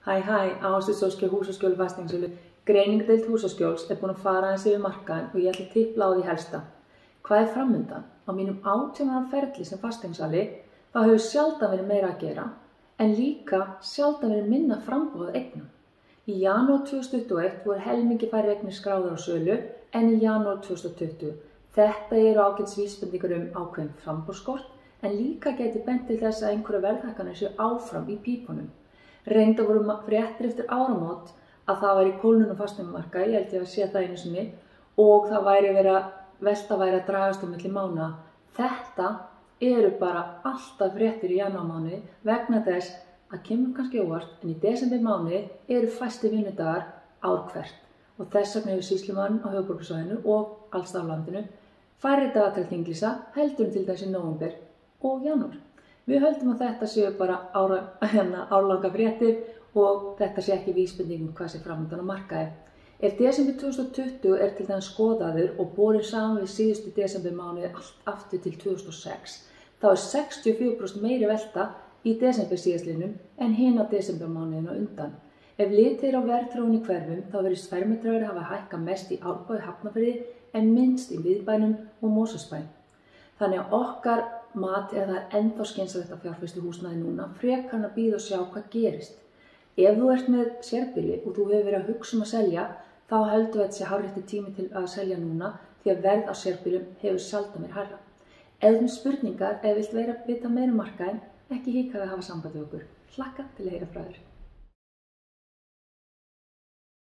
Áhættusóskjól húsaskjól fasteignasölu. Greiningardeild Húsaskjóls búin að fara aðeins yfir markaðinn og ég ætla að tipla á því helsta. Hvað er framundan? Á mínum 18 ára ferli sem fasteignasali þá hefur sjaldan verið meira að gera en líka sjaldan verið minna framboð af eignum. Í janúar 2021 voru helmingi færri eignir skráðar á sölu en í janúar 2020. Þetta eru ágætis vísbendingar ákveðinn framboðsskort en líka gæti bent til þess að einhverjar verðhækkanir séu áfram í pípunum. Reyndar voru fréttir eftir áramót að það væri kólnun á fasteignamarkaði, ég held ég að sé það einu sinni, og það væri velta væri að dragast milli mánaða. Þetta eru bara alltaf fréttir í janúarmánuði vegna þess að kemur kannski óvart en í desembermánuði eru fæstir vinnudagar ár hvert og þess vegna hefur sýslumaðurinn á höfuðborgarsvæðinu og alls staðar á landinu færri dagatal þinglýsa heldur til þess í nóvember og janúar. Við höldum að þetta séu bara árlanga fréttir og þetta sé ekki vísbending hvað sé framundan á markaði. Ef desember 2020 til dæmis skoðaður og borinn saman við síðustu desembermánuði allt aftur til 2006, þá 64% meiri velta í desember síðastliðnum en hina desembermánuðina undan. Ef litið á verðþróun í hverfum þá virðist fermetraverð hafa hækkað mest í Árbæ og Hafnarfirði en minnst í Miðbænum og Mosfellsbæ. Þannig að okkar mat það ennþá skynsamlegt að fjárfesta í húsnæði núna frekar en að bíða og sjá hvað gerist. Ef þú ert með sérbýli og þú hefur verið að hugsa að selja, þá höldum við að þetta sé hárrétti tími til að selja núna því að verð á sérbýlum hefur sjaldan verið hærra. Ef þú spurningar eða vilt vita meira markaðinn, ekki hika við að hafa samband við okkur. Hlakka til að heyra frá þér.